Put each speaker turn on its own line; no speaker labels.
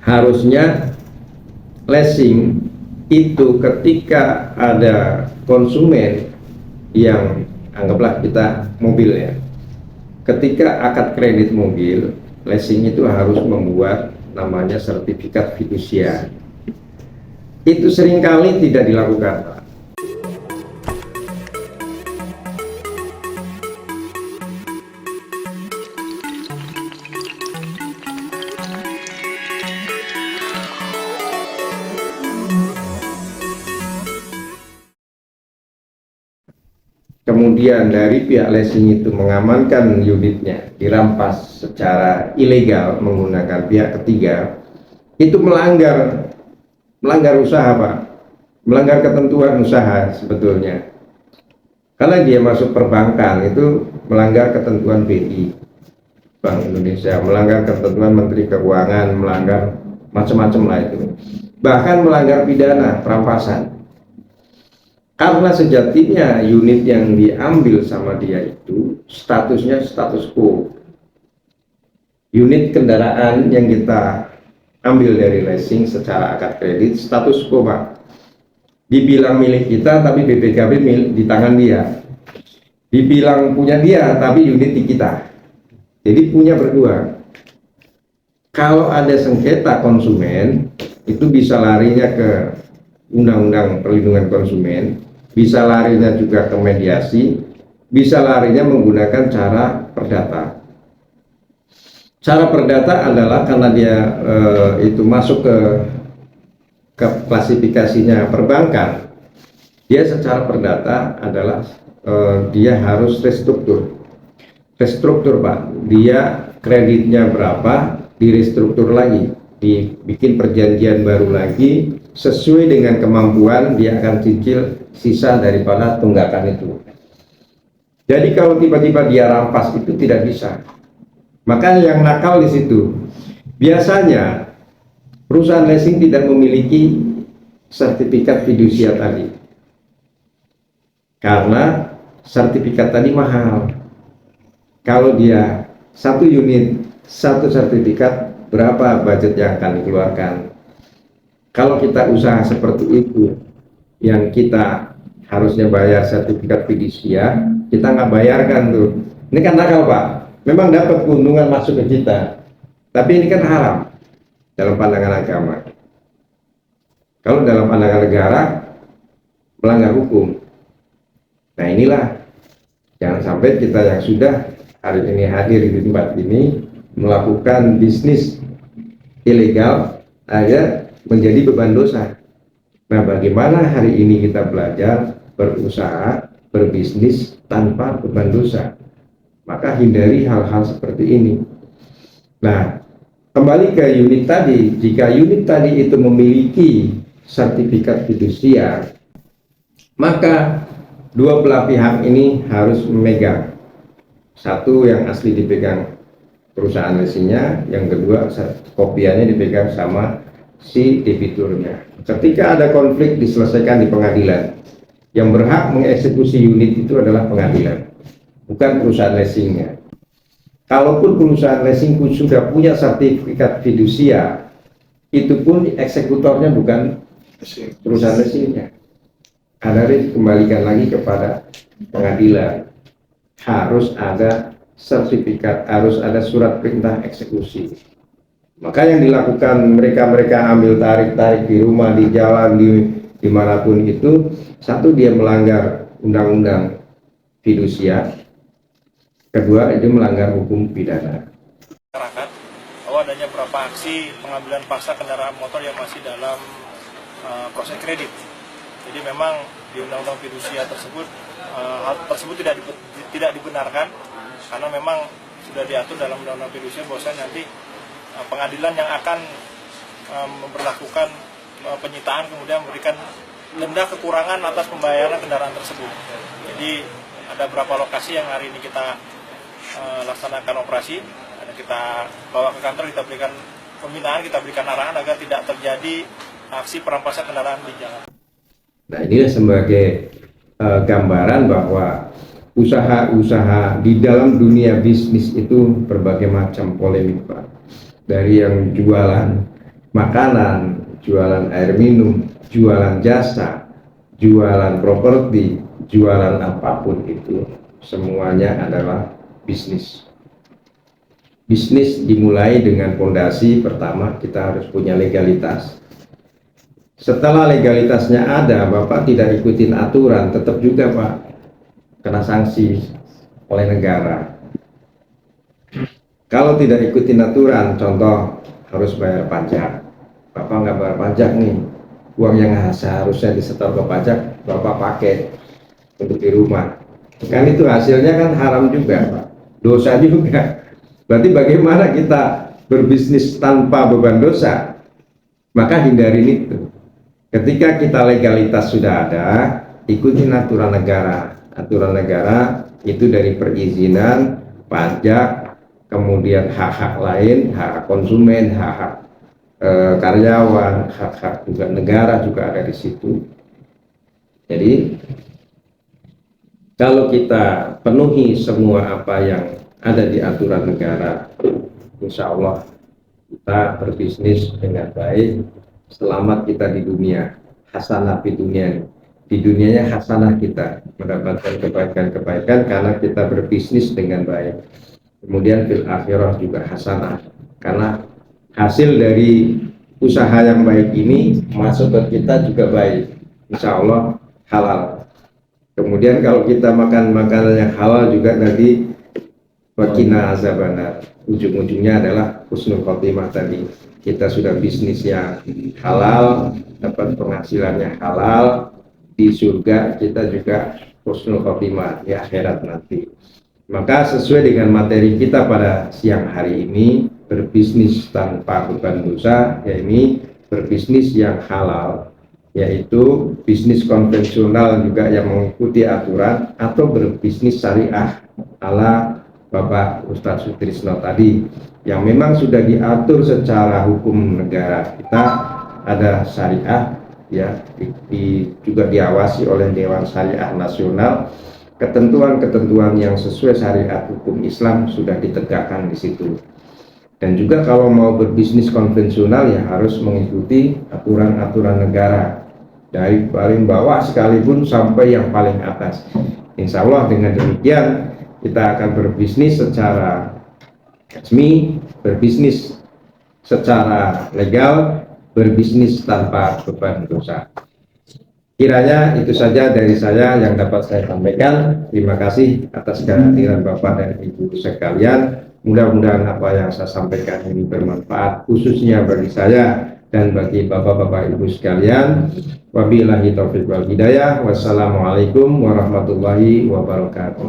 Harusnya leasing itu ketika ada konsumen yang anggaplah kita mobil ya, ketika akad kredit mobil, leasing itu harus membuat namanya sertifikat fidusia. Itu seringkali tidak dilakukan, Pak. Kemudian dari pihak leasing itu mengamankan unitnya, dirampas secara ilegal menggunakan pihak ketiga, itu melanggar usaha, Pak. Melanggar ketentuan usaha sebetulnya. Karena dia masuk perbankan itu melanggar ketentuan BI, Bank Indonesia, melanggar ketentuan Menteri Keuangan, melanggar macam-macam lah itu. Bahkan melanggar pidana perampasan. Karena sejatinya unit yang diambil sama dia itu statusnya status quo. Unit kendaraan yang kita ambil dari leasing secara akad kredit status quo, Pak. Dibilang milik kita tapi BPKB di tangan dia. Dibilang punya dia tapi unit di kita. Jadi punya berdua. Kalau ada sengketa konsumen, itu bisa larinya ke Undang-Undang Perlindungan Konsumen, bisa larinya juga ke mediasi, bisa larinya menggunakan cara perdata. Cara perdata adalah karena dia itu masuk ke klasifikasinya perbankan, dia secara perdata adalah dia harus restruktur, Pak. Dia kreditnya berapa, direstruktur lagi, dibikin perjanjian baru lagi, sesuai dengan kemampuan dia akan cicil sisa daripada tunggakan itu. Jadi kalau tiba-tiba dia rampas itu tidak bisa. Makanya yang nakal di situ. Biasanya perusahaan leasing tidak memiliki sertifikat fidusia tadi. Karena sertifikat tadi mahal. Kalau dia satu unit, satu sertifikat, berapa budget yang akan dikeluarkan? Kalau kita usaha seperti itu, yang kita harusnya bayar sertifikat fidusia, kita nggak bayarkan tuh. Ini kan nakal, Pak. Memang dapat keuntungan masuk ke kita, tapi ini kan haram dalam pandangan agama. Kalau dalam pandangan negara, melanggar hukum. Nah inilah, jangan sampai kita yang sudah hari ini hadir di tempat ini melakukan bisnis ilegal aja menjadi beban dosa. Nah, bagaimana hari ini kita belajar berusaha, berbisnis tanpa beban dosa? Maka hindari hal-hal seperti ini. Nah, kembali ke unit tadi, jika unit tadi itu memiliki sertifikat fidusia, maka dua belah pihak ini harus memegang. Satu yang asli dipegang perusahaan leasingnya, yang kedua kopiannya dipegang sama si debiturnya. Ketika ada konflik diselesaikan di pengadilan. Yang berhak mengeksekusi unit itu adalah pengadilan, bukan perusahaan leasingnya. Kalaupun perusahaan leasing sudah punya sertifikat fidusia, itu pun eksekutornya bukan perusahaan leasingnya. Ada dikembalikan lagi kepada pengadilan. Harus ada sertifikat, harus ada surat perintah eksekusi. Maka yang dilakukan mereka ambil tarik-tarik di rumah, di jalan, dimanapun itu, satu dia melanggar undang-undang fidusia, kedua itu melanggar hukum pidana.
Masyarakat bahwa adanya beberapa aksi pengambilan paksa kendaraan motor yang masih dalam proses kredit. Jadi memang di undang-undang fidusia tersebut hal tersebut tidak dibenarkan karena memang sudah diatur dalam undang-undang fidusia bahwa nanti pengadilan yang akan memperlakukan penyitaan kemudian memberikan denda kekurangan atas pembayaran kendaraan tersebut. Jadi ada beberapa lokasi yang hari ini kita laksanakan operasi, ada kita bawa ke kantor, kita berikan pembinaan, kita berikan arahan agar tidak terjadi aksi perampasan kendaraan di jalan.
Nah inilah sebagai gambaran bahwa usaha-usaha di dalam dunia bisnis itu berbagai macam polemik, Pak. Dari yang jualan, makanan, jualan air minum, jualan jasa, jualan properti, jualan apapun itu, semuanya adalah bisnis. Bisnis dimulai dengan fondasi pertama, kita harus punya legalitas. Setelah legalitasnya ada, Bapak tidak ikutin aturan, tetap juga Pak kena sanksi oleh negara. Kalau tidak ikutin aturan, contoh harus bayar pajak, Bapak nggak bayar pajak nih, uang yang seharusnya disetor ke pajak Bapak pakai untuk di rumah, kan itu hasilnya kan haram juga Pak, dosa juga. Berarti bagaimana kita berbisnis tanpa beban dosa? Maka hindarin itu. Ketika kita legalitas sudah ada, ikutin aturan negara. Aturan negara itu dari perizinan, pajak, kemudian hak-hak lain, hak konsumen, hak-hak karyawan, hak-hak juga negara juga ada di situ. Jadi kalau kita penuhi semua apa yang ada di aturan negara, insya Allah kita berbisnis dengan baik, selamat kita di dunia, hasanah di dunia, di dunianya hasanah kita mendapatkan kebaikan-kebaikan karena kita berbisnis dengan baik. Kemudian fil akhirah juga hasanah, karena hasil dari usaha yang baik ini masuk ke kita juga baik, insya Allah halal. Kemudian kalau kita makan makanan yang halal juga tadi wakina azabannar, ujung-ujungnya adalah husnul khotimah tadi. Kita sudah bisnis yang halal, dapat penghasilan yang halal, di surga kita juga husnul khotimah di akhirat nanti. Maka sesuai dengan materi kita pada siang hari ini, berbisnis tanpa beban dosa, yaitu berbisnis yang halal, yaitu bisnis konvensional juga yang mengikuti aturan, atau berbisnis syariah ala Bapak Ustadz Sutrisno tadi, yang memang sudah diatur secara hukum negara kita, ada syariah ya, juga diawasi oleh Dewan Syariah Nasional. Ketentuan-ketentuan yang sesuai syariat hukum Islam sudah ditegakkan di situ. Dan juga kalau mau berbisnis konvensional ya harus mengikuti aturan-aturan negara, dari paling bawah sekalipun sampai yang paling atas. Insya Allah dengan demikian kita akan berbisnis secara resmi, berbisnis secara legal, berbisnis tanpa beban dosa. Kiranya itu saja dari saya yang dapat saya sampaikan. Terima kasih atas kehadiran Bapak dan Ibu sekalian. Mudah-mudahan apa yang saya sampaikan ini bermanfaat, khususnya bagi saya dan bagi Bapak-Bapak Ibu sekalian. Wabillahi taufiq wal hidayah. Wassalamualaikum warahmatullahi wabarakatuh.